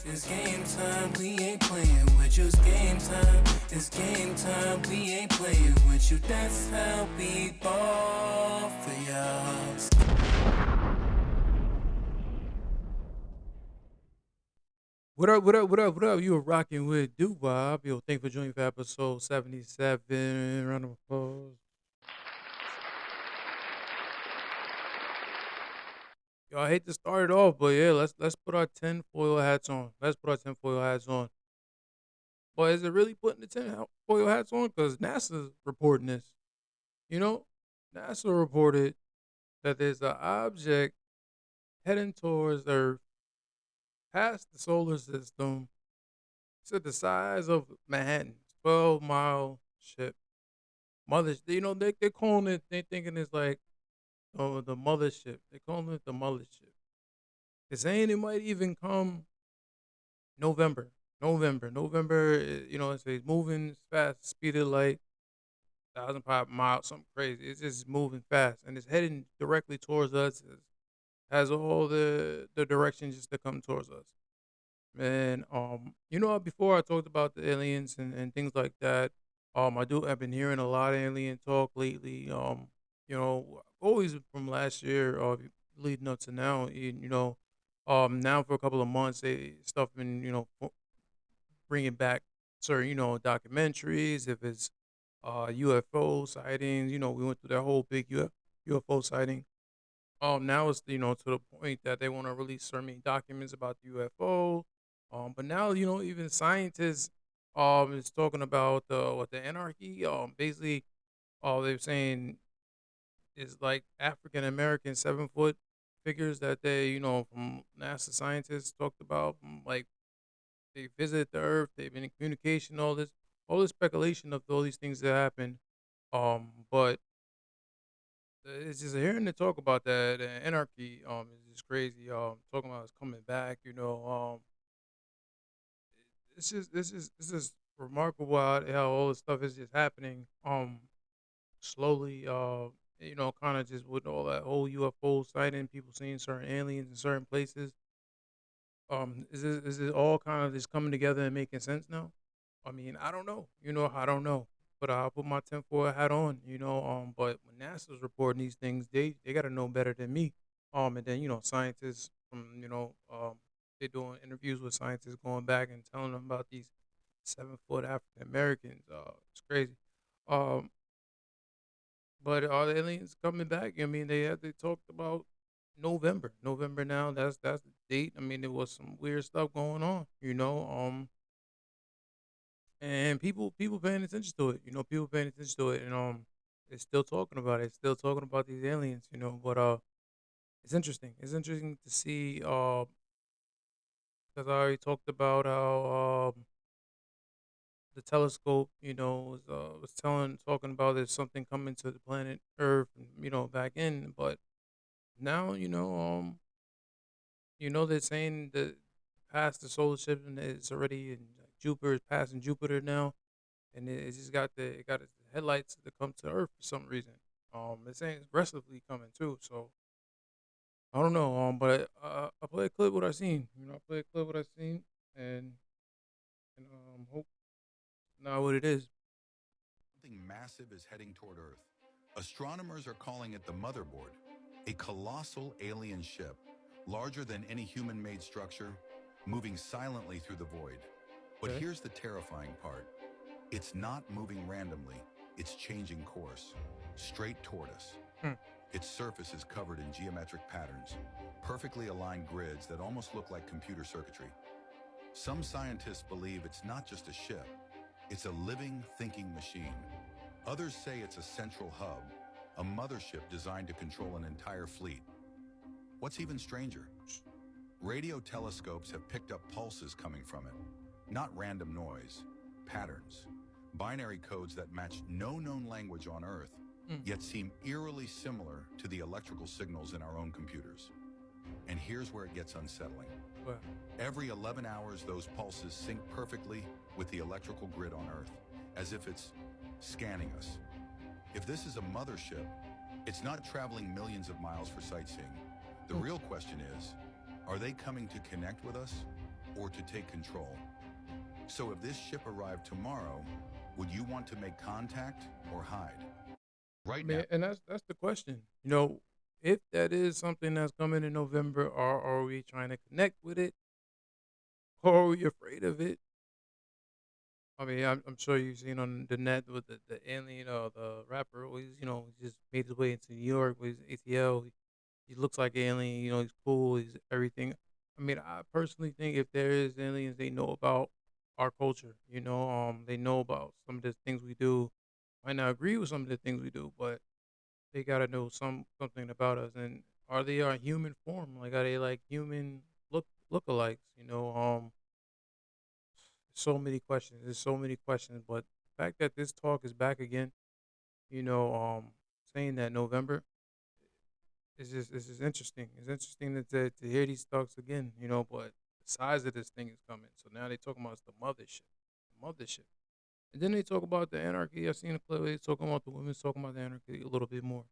It's game time, we ain't playing with you. It's game time, it's game time, we ain't playing with you. That's how we ball for y'all. What up, what up, what up, what up? You are rocking with Doo-Wop. Yo, thanks for joining for episode 77. Round of applause. Yo, I hate to start it off, but yeah, let's put our tinfoil hats on. Let's put our tinfoil hats on. But is it really putting the tinfoil hats on? Because NASA's reporting this. You know, NASA reported that there's an object heading towards Earth past the solar system. It's at the size of Manhattan, 12-mile ship. Mother, they're calling it. They thinking it's like the mothership. They're calling it the mothership. They're saying it might even come November. November. It's moving as fast, speed of light, 1,000 miles, something crazy. It's just moving fast, and it's heading directly towards us. It has all the directions just to come towards us. And before I talked about the aliens and things like that. I've been hearing a lot of alien talk lately. Always from last year, leading up to now. Now for a couple of months, stuff been bringing back certain documentaries. If it's UFO sightings, we went through that whole big UFO sighting. Now it's to the point that they want to release certain documents about the UFO. But now even scientists is talking about the anarchy. Basically, they're saying is like African American 7 foot figures that they from NASA scientists talked about. Like they visit the Earth, they've been in communication, all this speculation of all these things that happen. But it's just hearing to talk about that anarchy is just crazy. Talking about it's coming back. It's just remarkable how all this stuff is just happening slowly. Kind of just with all that whole UFO sighting, people seeing certain aliens in certain places. Is it all kind of just coming together and making sense now? I mean, I don't know. I don't know. But I'll put my tinfoil hat on. But when NASA's reporting these things, they gotta know better than me. And then scientists from they're doing interviews with scientists going back and telling them about these 7 foot African Americans. It's crazy. Um, but are the aliens coming back? I mean, they talked about November. November now. That's the date. I mean, there was some weird stuff going on. And people paying attention to it. People paying attention to it, and they're still talking about it. Still talking about these aliens. But it's interesting. It's interesting to see. Because I already talked about how the telescope, was talking about there's something coming to the planet Earth, back in. But now, they're saying that past the solar system, and it's already in Jupiter, is passing Jupiter now, and it just got its headlights to come to Earth for some reason. It's saying it's aggressively coming too. So I don't know. But I play a clip what I seen. I play a clip what I seen, and hope not what it is. Something massive is heading toward Earth. Astronomers are calling it the Motherboard, a colossal alien ship, larger than any human-made structure, moving silently through the void. But Okay. here's the terrifying part. It's not moving randomly, it's changing course, straight toward us. Hmm. Its surface is covered in geometric patterns, perfectly aligned grids that almost look like computer circuitry. Some scientists believe it's not just a ship, it's a living, thinking machine. Others say it's a central hub, a mothership designed to control an entire fleet. What's even stranger? Radio telescopes have picked up pulses coming from it. Not random noise, patterns. Binary codes that match no known language on Earth, Hmm. yet seem eerily similar to the electrical signals in our own computers. And here's where it gets unsettling. Well, Every 11 hours, those pulses sync perfectly with the electrical grid on Earth, as if it's scanning us. If this is a mothership, it's not traveling millions of miles for sightseeing. The real question is, are they coming to connect with us? or to take control. So if this ship arrived tomorrow, would you want to make contact or hide? I Right now. mean, and that's the question. You know, if that is something that's coming in November, or are we trying to connect with it, or are we afraid of it? I mean, I'm sure you've seen on the net with the alien, the rapper. Always, he just made his way into New York with his ATL. He looks like alien. He's cool. He's everything. I mean, I personally think if there is aliens, they know about our culture. They know about some of the things we do. Might not agree with some of the things we do, but they gotta know something about us. And are they our human form? Like, are they like human lookalikes? So many questions. There's so many questions, but the fact that this talk is back again, you know, saying that November is just this is interesting. It's interesting to hear these talks again, but the size of this thing is coming. So now they talking about it's the mothership, and then they talk about the anarchy. I've seen a clip. They talking about the women talking about the anarchy a little bit more.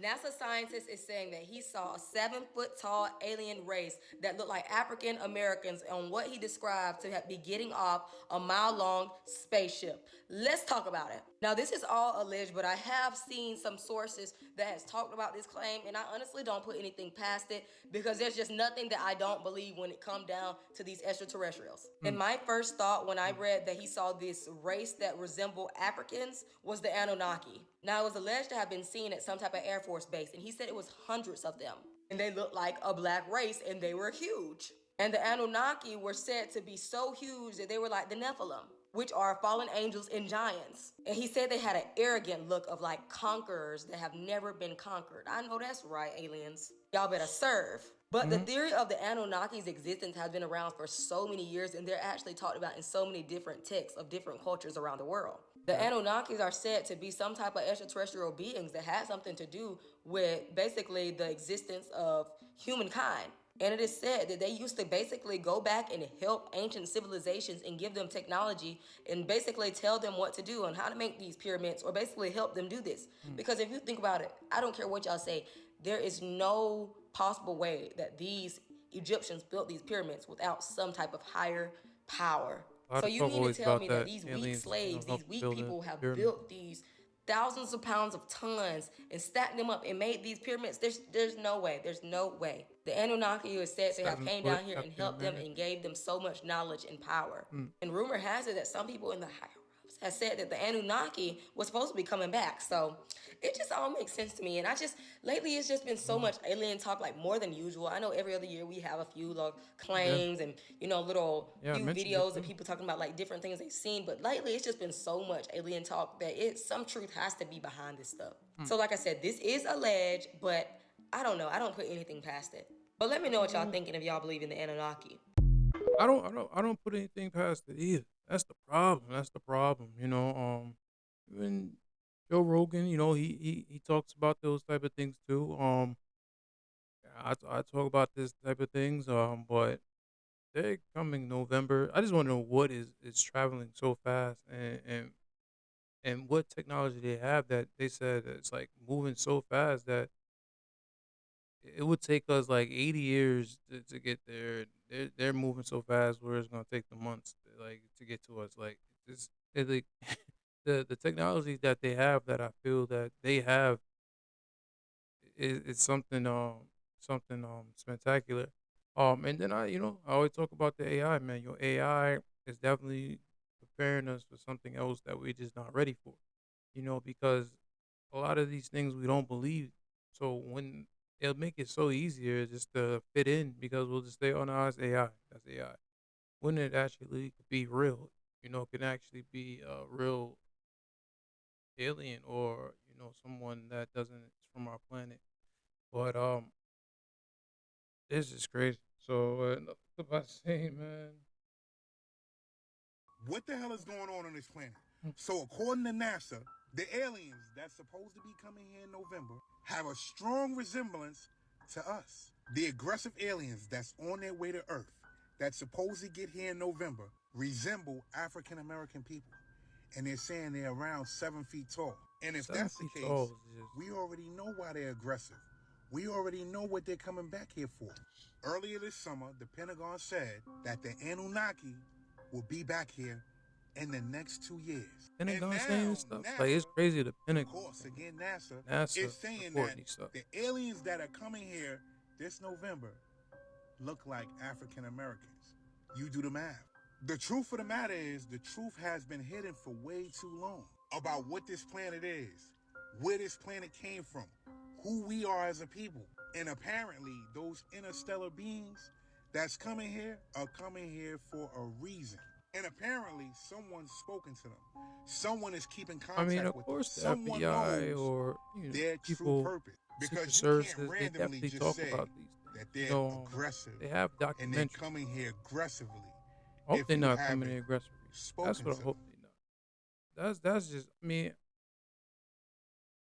NASA scientist is saying that he saw a 7-foot tall alien race that looked like African Americans on what he described to be getting off a mile-long spaceship. Let's talk about it. Now, this is all alleged, but I have seen some sources that has talked about this claim, and I honestly don't put anything past it because there's just nothing that I don't believe when it comes down to these extraterrestrials. And my first thought when I read that he saw this race that resembled Africans was the Anunnaki. Now, it was alleged to have been seen at some type of Air Force base, and he said it was hundreds of them. And they looked like a black race, and they were huge. And the Anunnaki were said to be so huge that they were like the Nephilim, which are fallen angels and giants. And he said they had an arrogant look of like conquerors that have never been conquered. I know that's right, aliens. Y'all better serve. But the theory of the Anunnaki's existence has been around for so many years, and they're actually talked about in so many different texts of different cultures around the world. The Anunnakis are said to be some type of extraterrestrial beings that had something to do with basically the existence of humankind. And it is said that they used to basically go back and help ancient civilizations and give them technology and basically tell them what to do and how to make these pyramids, or basically help them do this. Because if you think about it, I don't care what y'all say, there is no possible way that these Egyptians built these pyramids without some type of higher power. A lot So of you talk mean to always tell about me that that these weak aliens, slaves, these help weak build the people have pyramid. built these thousands of pounds of tons and stacked them up and made these pyramids? There's no way. There's no way. The Anunnaki is said to have came down here and helped them and gave them so much knowledge and power. And rumor has it that some people in the higher ups has said that the Anunnaki was supposed to be coming back. So it just all makes sense to me. And lately it's just been so much alien talk, like more than usual. I know every other year we have a few like claims and little Yeah, I few mentioned it videos of too. people talking about like different things they've seen. But lately it's just been so much alien talk that some truth has to be behind this stuff. So like I said, this is alleged, but I don't know. I don't put anything past it. But let me know what y'all thinking if y'all believe in the Anunnaki. I don't put anything past it either. That's the problem. That's the problem. Even Joe Rogan, he talks about those type of things too. I talk about this type of things. But they're coming November. I just want to know what is traveling so fast, and what technology they have that they said it's like moving so fast that it would take us like 80 years to get there. They're moving so fast where it's gonna take them months to get to us. Like like the technology that they have, that I feel that they have, is something spectacular. And then I always talk about the AI, man. Your AI is definitely preparing us for something else that we're just not ready for. Because a lot of these things we don't believe. So when it'll make it so easier just to fit in, because we'll just say, "Oh no, it's AI. That's AI." When it actually could be real, it can actually be a real alien, or someone that doesn't is from our planet. But this is crazy. So nothing about saying, man. What the hell is going on this planet? Mm. So according to NASA, the aliens that's supposed to be coming here in November have a strong resemblance to us. The aggressive aliens that's on their way to Earth that's supposed to get here in November resemble African American people. And they're saying they're around 7 feet tall. And if 7 that's the feet case, tall is just we already know why they're aggressive. We already know what they're coming back here for. Earlier this summer, the Pentagon said that the Anunnaki will be back here in the next 2 years. Pentagon and saying now, this stuff. NASA, Like, it's crazy. The of Pentagon, course, again, NASA NASA is saying reporting that these stuff. the aliens that are coming here this November look like African Americans. You do the math. The truth of the matter is, the truth has been hidden for way too long about what this planet is, where this planet came from, who we are as a people. And apparently, those interstellar beings that's coming here are coming here for a reason. And apparently, someone's spoken to them. Someone is keeping I mean, contact of with them. course, the Someone FBI knows or their true people, purpose. secret Because you can't services, they randomly definitely just talk say about these things. that they're aggressive They have and they're documentaries. coming here aggressively. I hope If they're you not coming haven't here aggressively. spoken That's what to I hope them. they not. That's just. I mean,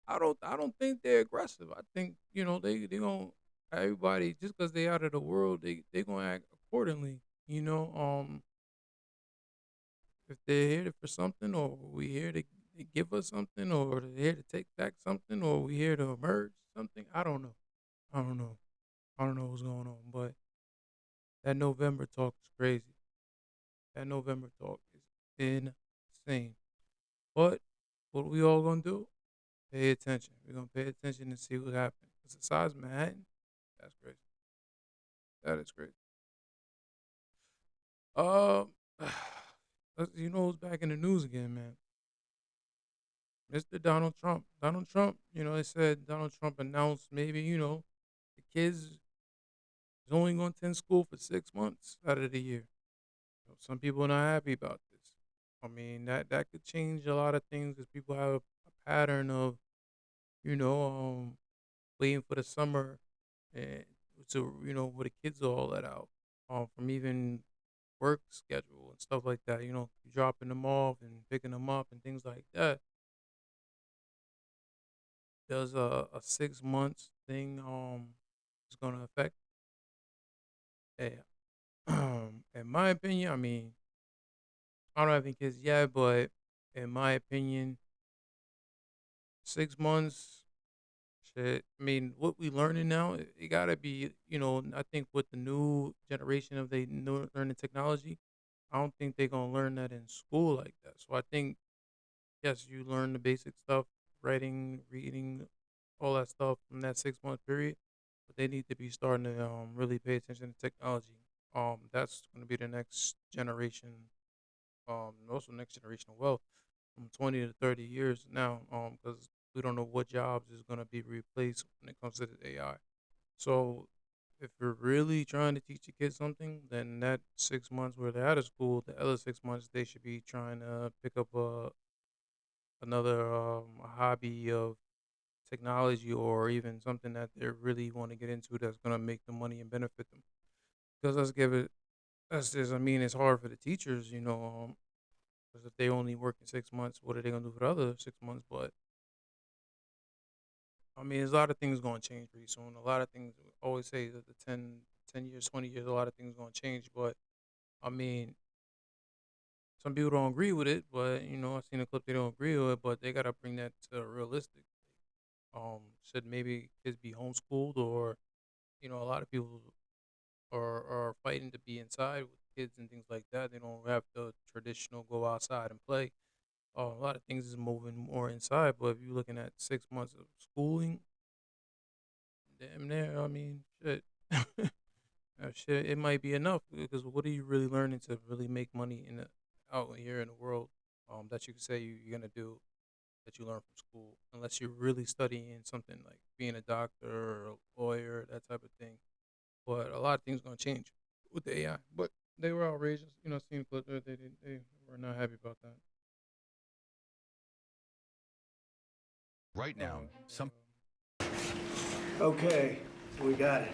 I don't think they're aggressive. I think they gonna everybody just because they out of the world they gonna act accordingly. If they're here for something, or we here to give us something, or they're here to take back something, or we here to merge something. I don't know. I don't know. I don't know what's going on, but that November talk is crazy. That November talk is insane. But what we all gonna do? Pay attention. We're gonna pay attention and see what happens. Because the size of Manhattan, that's crazy. That is crazy. Um, who's back in the news again, man? Mr. Donald Trump. Donald Trump. They said Donald Trump announced maybe the kids is only going to attend school for 6 months out of the year. Some people are not happy about this. I mean, that could change a lot of things because people have a pattern of, you know, waiting for the summer and where the kids are all let out. From even work schedule and stuff like that. Dropping them off and picking them up and things like that. Does a 6 months thing is gonna affect? Yeah. In my opinion, I mean, I don't have any kids yet, but in my opinion, 6 months, shit. I mean, what we learning now, it gotta be, I think with the new generation of the new learning technology, I don't think they're gonna learn that in school like that. So I think, yes, you learn the basic stuff, writing, reading, all that stuff from that 6 month period, but they need to be starting to really pay attention to technology. That's gonna be the next generation, also next generation of wealth from 20 to 30 years now, because we don't know what jobs is gonna be replaced when it comes to the AI. So if you're really trying to teach your kids something, then that 6 months where they're out of school, the other 6 months they should be trying to pick up another hobby of technology or even something that they really want to get into that's gonna make them money and benefit them. Because let's give it that's just I mean it's hard for the teachers, because if they only work in 6 months, what are they gonna do for the other 6 months? But I mean, there's a lot of things gonna change pretty soon. A lot of things I always say that the 10 years, 20 years, a lot of things gonna change. But I mean, some people don't agree with it. But I've seen a clip they don't agree with it. But they gotta bring that to realistic. Should maybe kids be homeschooled, or a lot of people are fighting to be inside with kids and things like that. They don't have the traditional go outside and play. A lot of things is moving more inside. But if you're looking at 6 months of schooling, damn near, I mean, shit. Shit, it might be enough because what are you really learning to really make money out here in the world that you can say you're gonna do that you learn from school, unless you're really studying something like being a doctor or a lawyer, that type of thing. But a lot of things gonna change with the AI. But they were outrageous, seeing clip they were not happy about that. Right now, some Okay, we got it.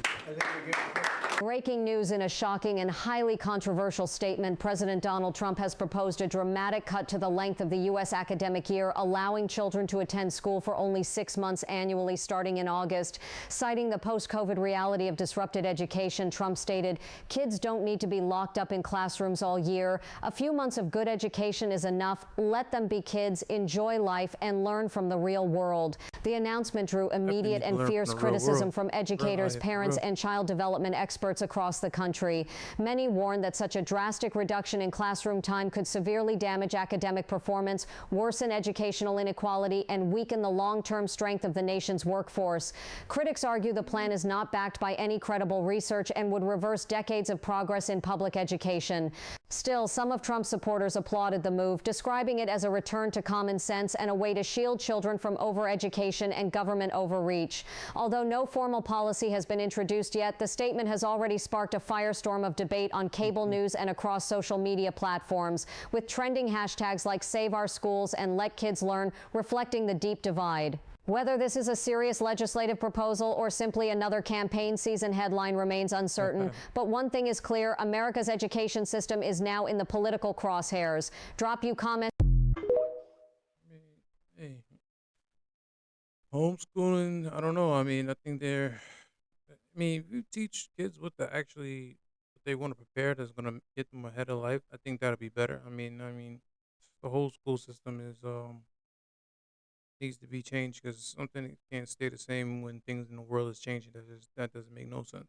I think we're good. Breaking news in a shocking and highly controversial statement. President Donald Trump has proposed a dramatic cut to the length of the U.S. academic year, allowing children to attend school for only 6 months annually starting in August. Citing the post-COVID reality of disrupted education, Trump stated, "Kids don't need to be locked up in classrooms all year. A few months of good education is enough. Let them be kids, enjoy life, and learn from the real world." The announcement drew immediate and fierce criticism from educators, parents, and child development experts across the country. Many warned that such a drastic reduction in classroom time could severely damage academic performance, worsen educational inequality, and weaken the long-term strength of the nation's workforce. Critics argue the plan is not backed by any credible research and would reverse decades of progress in public education. Still, some of Trump's supporters applauded the move, describing it as a return to common sense and a way to shield children from overeducation and government overreach. Although no formal policy has been introduced yet, the statement has already sparked a firestorm of debate on cable news and across social media platforms, with trending hashtags like Save Our Schools and Let Kids Learn reflecting the deep divide. Whether this is a serious legislative proposal or simply another campaign season headline remains uncertain. But one thing is clear, America's education system is now in the political crosshairs. Drop you comments. Hey, homeschooling, I don't know. I mean, I think if you teach kids what they want to prepare that's going to get them ahead of life, I think that'll be better. I mean, the whole school system needs to be changed because something can't stay the same when things in the world is changing. That doesn't make no sense.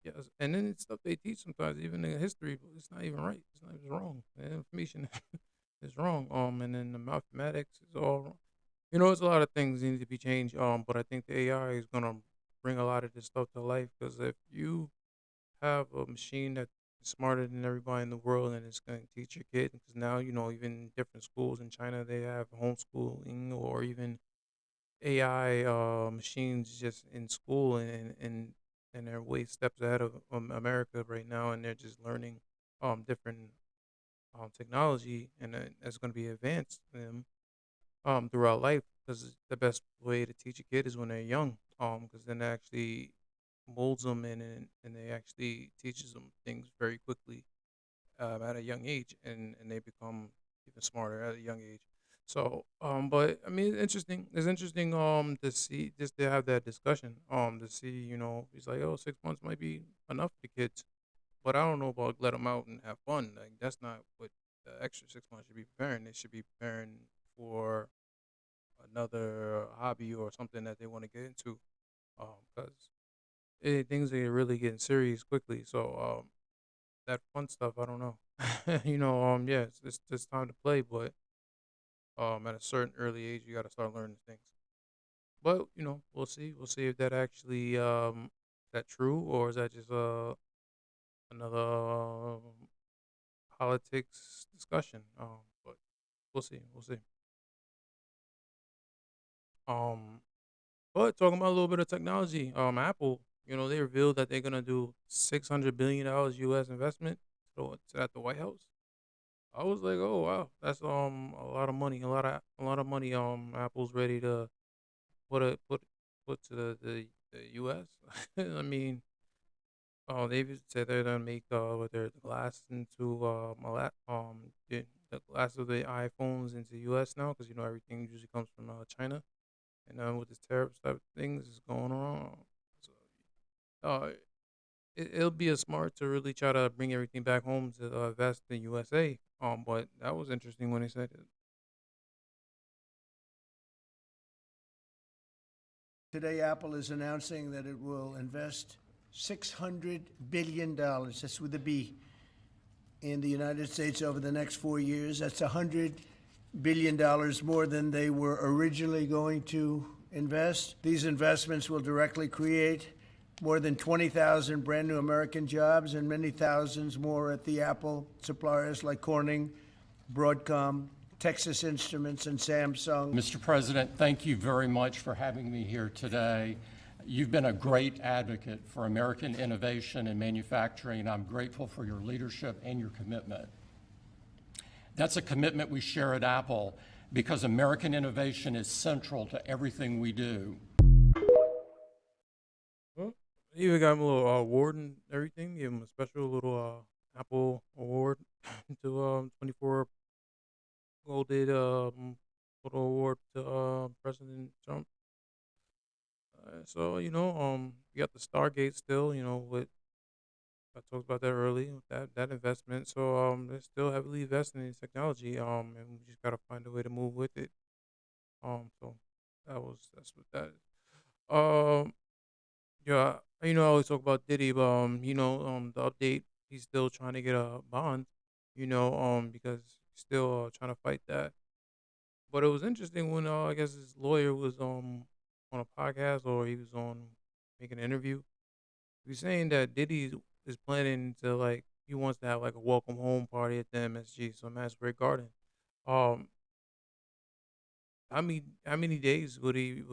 Yes, and then it's stuff they teach sometimes, even in history, but it's not even right. It's wrong. The information is wrong. And then the mathematics is all wrong. It's a lot of things need to be changed. But I think the AI is gonna bring a lot of this stuff to life because if you have a machine that's smarter than everybody in the world and it's going to teach your kid, because now even different schools in China they have homeschooling or even AI machines just in school and they're way steps ahead of America right now and they're just learning different technology and that's going to be advanced for them throughout life because the best way to teach a kid is when they're young because then it actually molds them and they actually teaches them things very quickly at a young age and they become even smarter at a young age. So but I mean it's interesting to see just to have that discussion to see he's like, oh, 6 months might be enough for kids, but I don't know about let them out and have fun. Like that's not what the extra 6 months should be preparing. They should be preparing for another hobby or something that they want to get into because things are really getting serious quickly. So that fun stuff, I don't know. Yeah, it's time to play, but at a certain early age, you got to start learning things. But we'll see. We'll see if that actually is that true or is that just another politics discussion. But we'll see. We'll see. Um, but talking about a little bit of technology, Apple, they revealed that they're gonna do $600 billion U.S. investment at the White House. I was like, oh wow, that's a lot of money, a lot of money. Apple's ready to put to the U.S. I mean, they've said they're gonna make with their glass into the glass of the iPhones into U.S. now because everything usually comes from China, and with this tariff type of things is going on. So, uh, it'll be a smart to really try to bring everything back home to invest in USA. But that was interesting when they said it. Today, Apple is announcing that it will invest $600 billion, that's with a B, in the United States over the next 4 years. That's $100 billion more than they were originally going to invest. These investments will directly create more than 20,000 brand new American jobs and many thousands more at the Apple suppliers like Corning, Broadcom, Texas Instruments, and Samsung. Mr. President, thank you very much for having me here today. You've been a great advocate for American innovation and manufacturing. I'm grateful for your leadership and your commitment. That's a commitment we share at Apple because American innovation is central to everything we do. They even got him a little award and everything. Gave him a special little Apple award to 24 golded little award to President Trump. So you got the Stargate still. With I talked about that early with that investment. So they're still heavily investing in technology. And we just gotta find a way to move with it. So that's what that is. Yeah, I always talk about Diddy, but the update, he's still trying to get a bond, because he's still trying to fight that. But it was interesting when I guess his lawyer was on a podcast or he was on making an interview. He was saying that Diddy is planning to like he wants to have like a welcome home party at the MSG, so Masquerade Garden. Um, how many days would he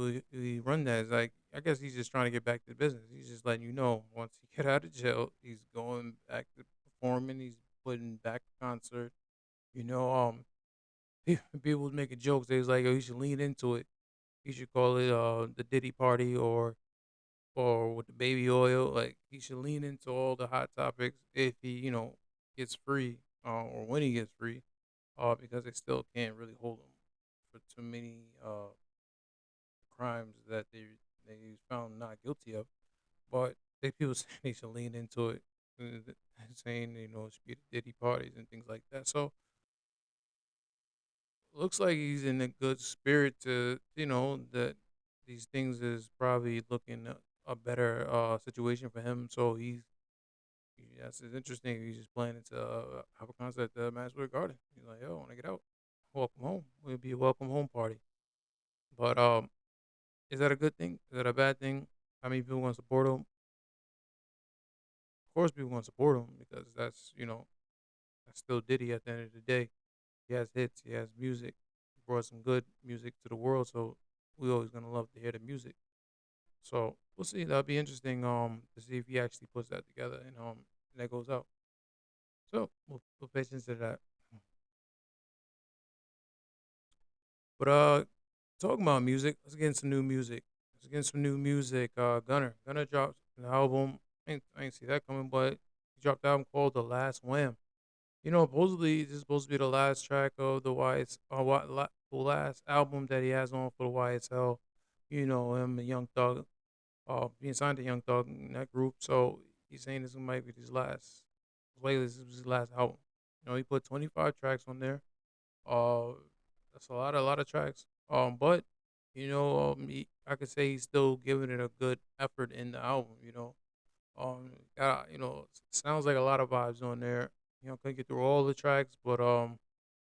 run that? It's like I guess he's just trying to get back to business. He's just letting you know once he get out of jail, he's going back to performing. He's putting back a concert. You know, people was making jokes. They was like, "Oh, you should lean into it. You should call it the Diddy party or with the baby oil. Like he should lean into all the hot topics if he gets free or when he gets free, because they still can't really hold him for too many crimes that they found not guilty of. But they people saying they should lean into it, saying it should be the Diddy parties and things like that. So looks like he's in a good spirit to that these things is probably looking a better situation for him. So yes, it's interesting. He's just planning to have a concert at the Masquerade Garden. He's like, yo, I want to get out, welcome home. It'll be a welcome home party. But is that a good thing? Is that a bad thing? How many people want to support him? Of course, people want to support him because that's still Diddy at the end of the day. He has hits. He has music. He brought some good music to the world, so we always gonna love to hear the music. So we'll see. That'll be interesting. To see if he actually puts that together and that goes out. So we'll pay attention to that. But talking about music, let's get into some new music. Let's get into some new music. Gunner dropped an album. I ain't see that coming, but he dropped an album called The Last Wham. Supposedly this is supposed to be the last track of the the last album that he has on for the YSL. Him and Young Thug, being signed to Young Thug in that group. So he's saying this might be his last. This was his last album. He put 25 tracks on there. Uh, that's a lot of tracks. But I could say he's still giving it a good effort in the album. Sounds like a lot of vibes on there. Couldn't get through all the tracks, but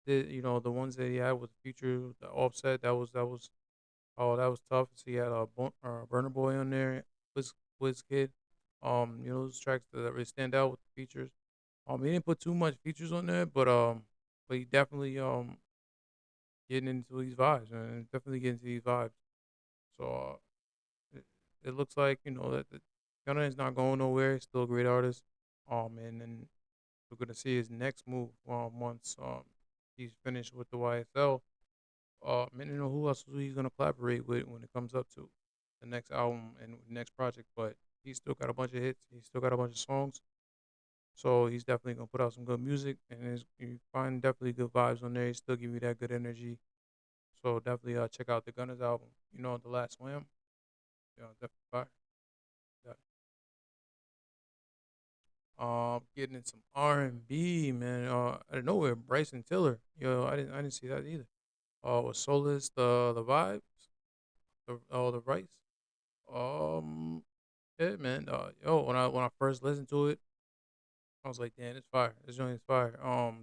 the ones that he had with Future, the Offset, that was tough. So he had a Burner Boy on there, Wiz Kid. Those tracks that really stand out with the features. He didn't put too much features on there, but he definitely getting into these vibes, man. Definitely getting into these vibes. So it looks like that the Gunna is not going nowhere. He's still a great artist. And then we're gonna see his next move once he's finished with the YSL. Man, who else he's gonna collaborate with when it comes up to the next album and next project. But he's still got a bunch of hits. He's still got a bunch of songs. So he's definitely gonna put out some good music, and you find definitely good vibes on there. He still give you that good energy. So definitely check out the Gunners album. The Last Slam. Definitely fire. Yeah. Getting in some R&B, man. Out of nowhere, Bryson Tiller. I didn't see that either. With Solace, the vibes, the rights. Um, yeah, man. When I first listened to it, I was like, damn, it's fire. This joint is fire.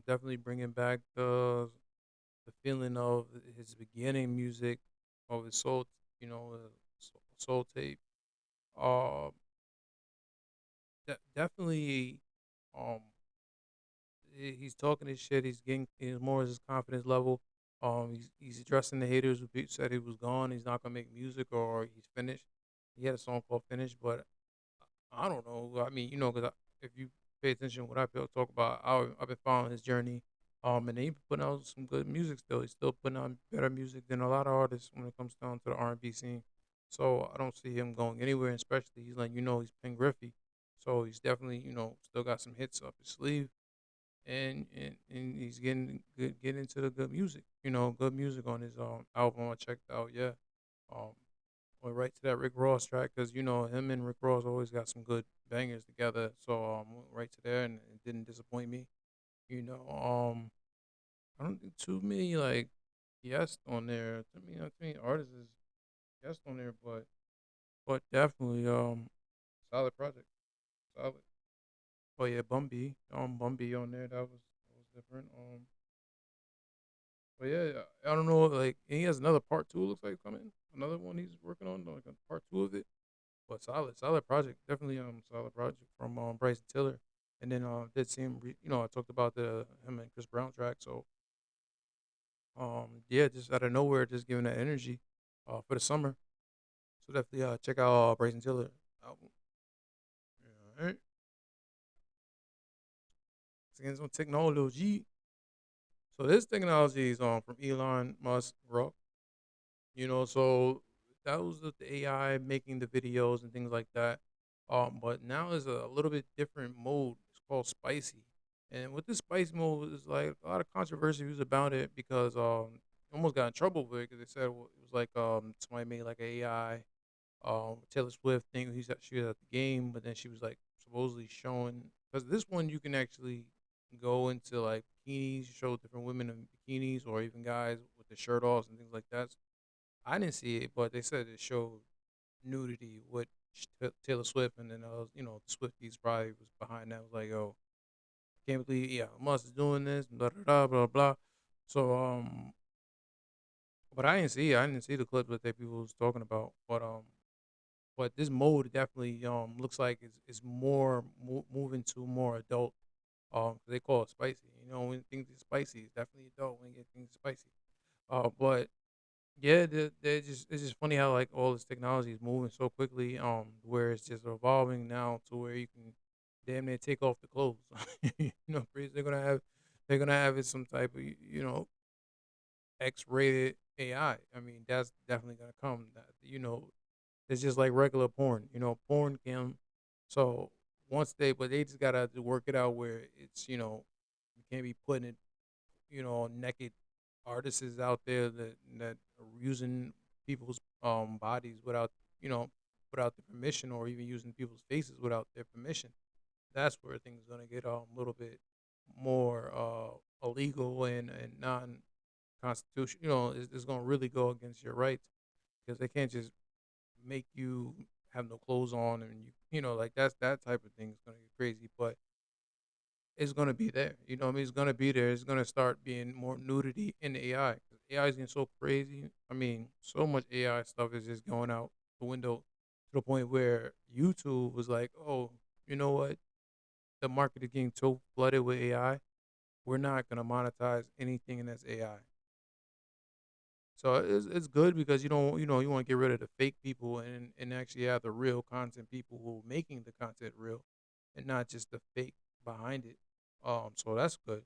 Definitely bringing back the feeling of his beginning music, of his soul, soul tape. Um, definitely. Um, he's talking his shit. He's getting more of his confidence level. He's addressing the haters who said he was gone. He's not gonna make music or he's finished. He had a song called "Finish," but I don't know. I mean, because if you pay attention to what I feel talk about, I've been following his journey. And he's putting out some good music still. He's still putting out better music than a lot of artists when it comes down to the R&B scene. So I don't see him going anywhere, especially he's like, he's Pen Griffey. So he's definitely, still got some hits up his sleeve, and he's getting into the good music, good music on his album I checked out. Yeah. Um Went right to that Rick Ross track because him and Rick Ross always got some good bangers together. So went right to there, and it didn't disappoint me. You know, I don't think too many like guests on there. Too many artists is guests on there, but definitely solid project, solid. Oh yeah, Bumby on there. That was different. But yeah, I don't know. Like, and he has another part two. Looks like coming. Another one he's working on, like a part two of it. But solid project. Definitely solid project from Bryson Tiller. And then did see him. I talked about the him and Chris Brown track. So yeah, just out of nowhere, just giving that energy for the summer. So definitely check out Bryson Tiller album. Yeah, all right. Again, some technology. So this technology is from Elon Musk, Rock. So that was the AI making the videos and things like that. But now is a little bit different mode. It's called spicy, and with this spicy mode, is like a lot of controversy was about it because almost got in trouble with it because they said it was like somebody made like a AI Taylor Swift thing. She was at the game, but then she was like supposedly showing because this one you can actually go into like bikinis, show different women in bikinis, or even guys with the shirt off and things like that. I didn't see it, but they said it showed nudity with Taylor Swift, and then Swifties probably was behind that. Was like, "Yo, can't believe, yeah, Musk is doing this, blah blah blah blah blah." So but I didn't see the clip that they people was talking about, but this mode definitely looks like it's more moving to more adult. 'Cause they call it spicy. When things are spicy, it's definitely adult when you get things spicy. But yeah, it's just funny how like all this technology is moving so quickly. Where it's just evolving now to where you can damn near take off the clothes. Crazy. They're gonna have it some type of X-rated AI. I mean, that's definitely gonna come. That it's just like regular porn. Porn can. So but they just gotta work it out where it's you can't be putting it naked artists out there that are using people's bodies without the permission, or even using people's faces without their permission. That's where things gonna get a little bit more illegal and non constitutional. It's gonna really go against your rights because they can't just make you have no clothes on, and like that type of thing is gonna get crazy. But it's gonna be there. What I mean? It's gonna be there. It's gonna start being more nudity in the AI. 'Cause AI is getting so crazy. I mean, so much AI stuff is just going out the window to the point where YouTube was like, "Oh, you know what? The market is getting so flooded with AI. We're not gonna monetize anything that's AI." So it's good because you want to get rid of the fake people and actually have the real content people who are making the content real, and not just the fake behind it. So that's good.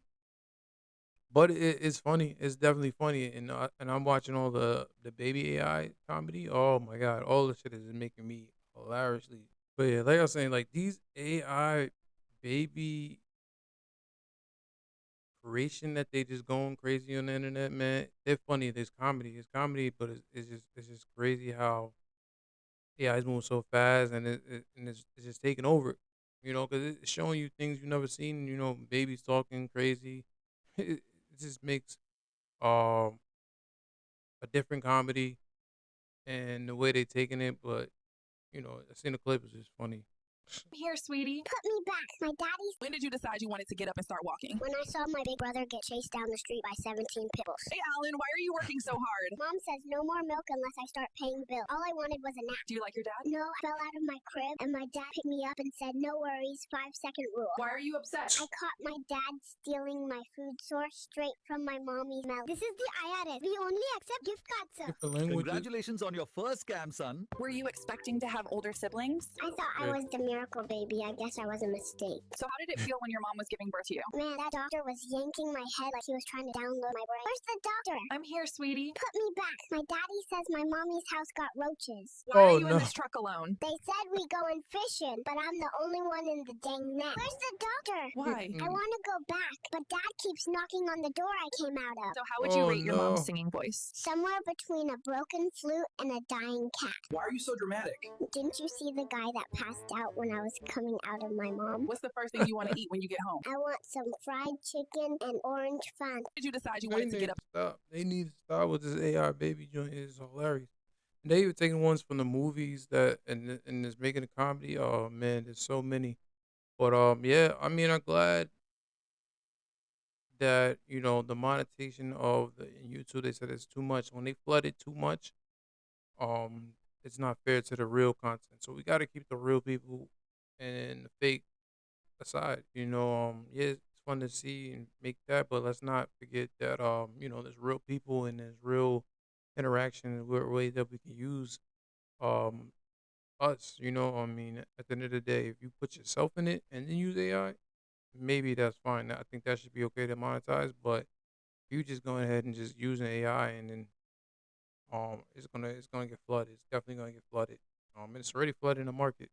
But it's funny. It's definitely funny, and I'm watching all the baby AI comedy. Oh my god, all the shit is making me hilariously. But yeah, like I was saying, like these AI baby creation that they just going crazy on the internet, man. They're funny. It's comedy, but it's just crazy how AI is moving so fast, and it's just taking over. Because it's showing you things you've never seen. Babies talking crazy. It just makes um a different comedy and the way they taking it. But I seen the clip. It's just funny. Here, sweetie. Put me back. My daddy's. When did you decide you wanted to get up and start walking? When I saw my big brother get chased down the street by 17 pit bulls. Hey, Alan, why are you working so hard? Mom says no more milk unless I start paying bills. All I wanted was a nap. Do you like your dad? No, I fell out of my crib and my dad picked me up and said, no worries, 5-second rule. Why are you upset? I caught my dad stealing my food source straight from my mommy's mouth. This is the IRS. We only accept gift cards, sir. Different languages. Congratulations on your first scam, son. Were you expecting to have older siblings? I thought I was the miracle baby. I guess I was a mistake. So how did it feel when your mom was giving birth to you? Man, that doctor was yanking my head like he was trying to download my brain. Where's the doctor? I'm here, sweetie. Put me back. My daddy says my mommy's house got roaches. Why Oh are you in no. this truck alone? They said we going fishing, but I'm the only one in the dang net. Where's the doctor? Why? I want to go back, but Dad keeps knocking on the door I came out of. So how would you Oh, rate your mom's no. singing voice? Somewhere between a broken flute and a dying cat. Why are you so dramatic? Didn't you see the guy that passed out when I was coming out of my mom? What's the first thing you want to eat when you get home? I want some fried chicken and orange fun. Did you decide you They wanted to need get to up? stop. They need to stop with this AI baby joint. It's hilarious. And they even taking ones from the movies that and is making a comedy. Oh man, there's so many. But yeah, I mean, I'm glad that the monetization of the YouTube. They said it's too much. When they flood it too much, um, it's not fair to the real content. So we got to keep the real people and the fake aside. Yeah, it's fun to see and make that, but let's not forget that there's real people and there's real interaction and way that we can use um us. I mean, at the end of the day, if you put yourself in it and then use AI, maybe that's fine. I think that should be okay to monetize. But if you just going ahead and just using AI and then it's gonna get flooded. It's definitely gonna get flooded. And it's already flooding the market.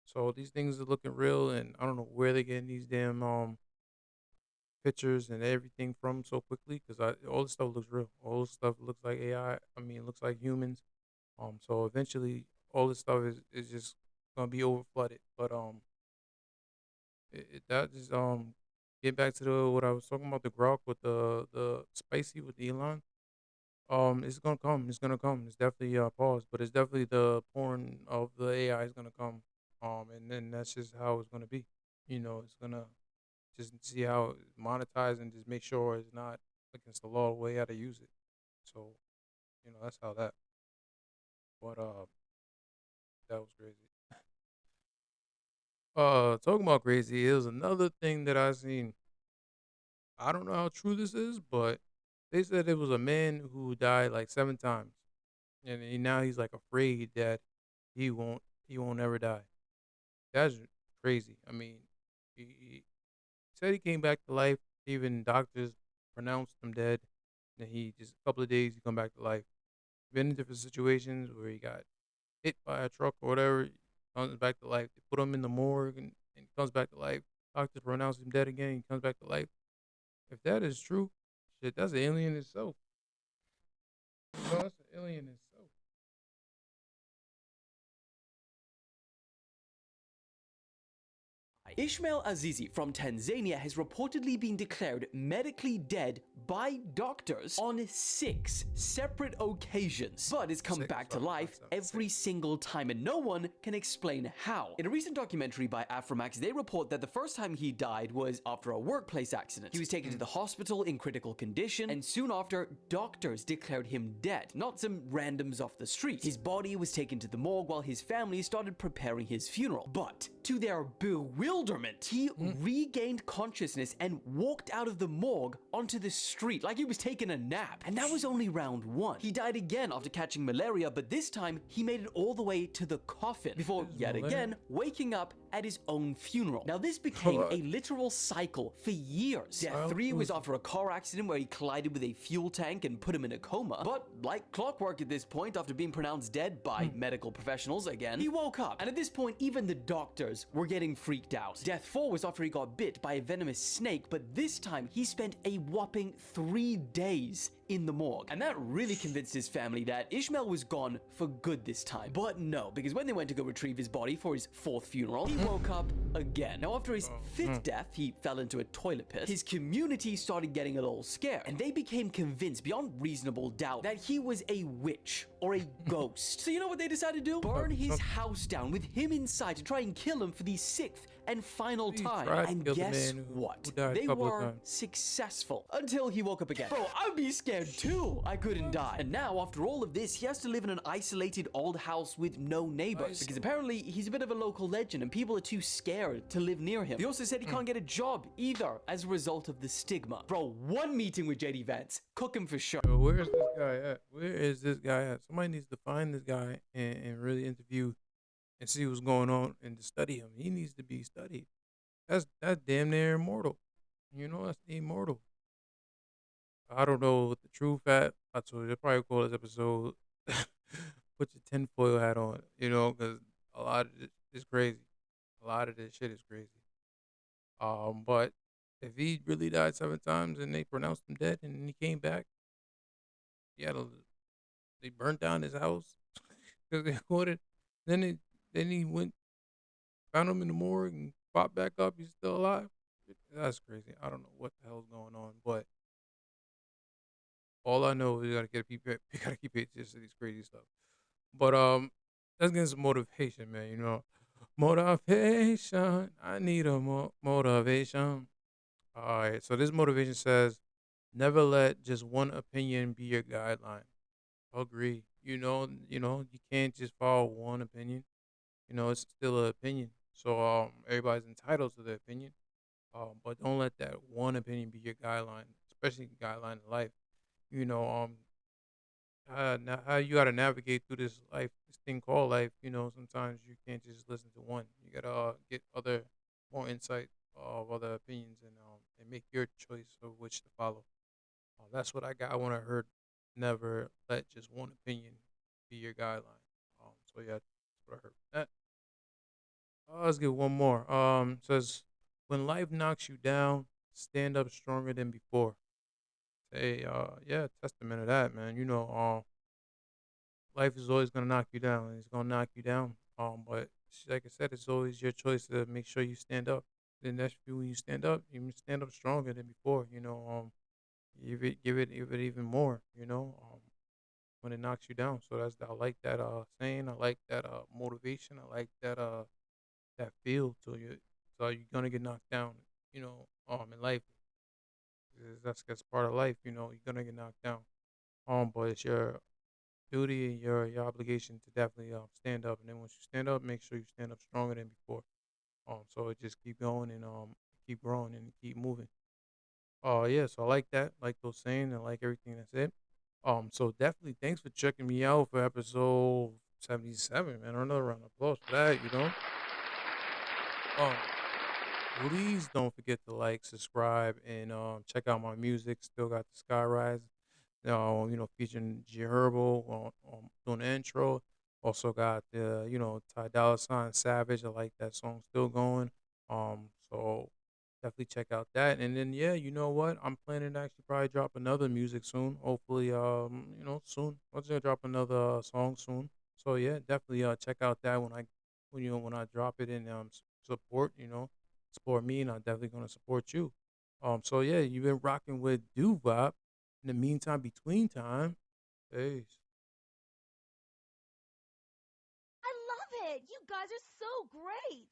So these things are looking real, and I don't know where they're getting these damn pictures and everything from so quickly because all this stuff looks real. All this stuff looks like AI. I mean, it looks like humans. So eventually, all this stuff is just gonna be over flooded. But that just get back to the what I was talking about, the grok with the spicy with Elon. It's gonna come. It's gonna come. It's definitely pause, but it's definitely the porn of the AI is gonna come. And then that's just how it's gonna be. It's gonna just see how it's monetized and just make sure it's not against the law the way how to use it. So, that's how that. But that was crazy. Talking about crazy, it was another thing that I seen. I don't know how true this is, but they said it was a man who died like 7 times, and now he's like afraid that he won't ever die. That's crazy. I mean, he said he came back to life. Even doctors pronounced him dead. And he just a couple of days he come back to life. Been in different situations where he got hit by a truck or whatever. Comes back to life. They put him in the morgue and comes back to life. Doctors pronounce him dead again. He comes back to life. If that is true, shit, that's an alien itself. That's an alien itself. Ishmael Azizi from Tanzania has reportedly been declared medically dead by doctors on 6 separate occasions, but has come back to life every single time, and no one can explain how. In a recent documentary by Afromax, they report that the first time he died was after a workplace accident. He was taken to the hospital in critical condition, and soon after, doctors declared him dead, not some randoms off the street. His body was taken to the morgue while his family started preparing his funeral, but to their bewilderment, he regained consciousness and walked out of the morgue onto the street like he was taking a nap. And that was only round 1. He died again after catching malaria, but this time he made it all the way to the coffin before yet again waking up at his own funeral. Now this became a literal cycle for years. Death 3 was after a car accident where he collided with a fuel tank and put him in a coma. But like clockwork at this point, after being pronounced dead by medical professionals again, he woke up. And at this point, even the doctors were getting freaked out. Death 4 was after he got bit by a venomous snake, but this time he spent a whopping 3 days in the morgue. And that really convinced his family that Ishmael was gone for good this time. But no, because when they went to go retrieve his body for his 4th funeral, he woke up again. Now after his 5th death, he fell into a toilet pit. His community started getting a little scared, and they became convinced beyond reasonable doubt that he was a witch or a ghost. So you know what they decided to do? Burn his house down with him inside to try and kill him for the 6th and final time. And guess what? They were successful until he woke up again. Bro, I'd be scared too. I couldn't die. And now, after all of this, he has to live in an isolated old house with no neighbors because apparently he's a bit of a local legend and people are too scared to live near him. He also said he can't get a job either as a result of the stigma. Bro, one meeting with JD Vance, cook him for sure. Where is this guy at? Where is this guy at? Somebody needs to find this guy and really interview and see what's going on and to study him. He needs to be studied. That's damn near immortal. That's immortal. I don't know what the true fat. I told you, I probably call this episode "Put Your Tinfoil Hat On." Because a lot of it is crazy. A lot of this shit is crazy. But if he really died 7 times and they pronounced him dead and he came back, yeah, they burnt down his house because they caught it. Then he went, found him in the morgue and popped back up. He's still alive. That's crazy. I don't know what the hell's going on, but all I know is you gotta get people. You gotta keep it just to these crazy stuff. But let's get some motivation, man. Motivation. I need a motivation. All right. So this motivation says, never let just one opinion be your guideline. Agree. You can't just follow one opinion. It's still an opinion. So everybody's entitled to their opinion. But don't let that one opinion be your guideline, especially guideline in life. You know, how you gotta navigate through this thing called life. Sometimes you can't just listen to one. You gotta get more insight of other opinions and make your choice of which to follow. That's what I got when I heard never let just one opinion be your guideline. So yeah, that's what I heard. That. Let's get one more. Says when life knocks you down, stand up stronger than before. Say, yeah, testament of that, man. Life is always gonna knock you down, and it's gonna knock you down. But like I said, it's always your choice to make sure you stand up. Then that's when you stand up, you stand up stronger than before. Give it even more. When it knocks you down. So I like that saying. I like that motivation. I like that feel. So you're gonna get knocked down. In life, that's part of life. You're gonna get knocked down. But it's your duty and your obligation to definitely stand up. And then once you stand up, make sure you stand up stronger than before. So it just keep going and keep growing and keep moving. Oh yeah, so I like that. Like those saying. I like everything that's it. So definitely thanks for checking me out for episode 77, man. Another round of applause for that. Um, please don't forget to like, subscribe, and check out my music. Still got the Skyrise, featuring G Herbo doing the intro. Also got the, Ty Dolla Sign Savage. I like that song still going. So definitely check out that. And then yeah, you know what? I'm planning to actually probably drop another music soon. Hopefully, soon. I'm just gonna drop another song soon. So yeah, definitely check out that when I drop it and support, support me, and I'm definitely gonna support you. So yeah, you've been rocking with Duvop. In the meantime, between time, peace. I love it. You guys are so great.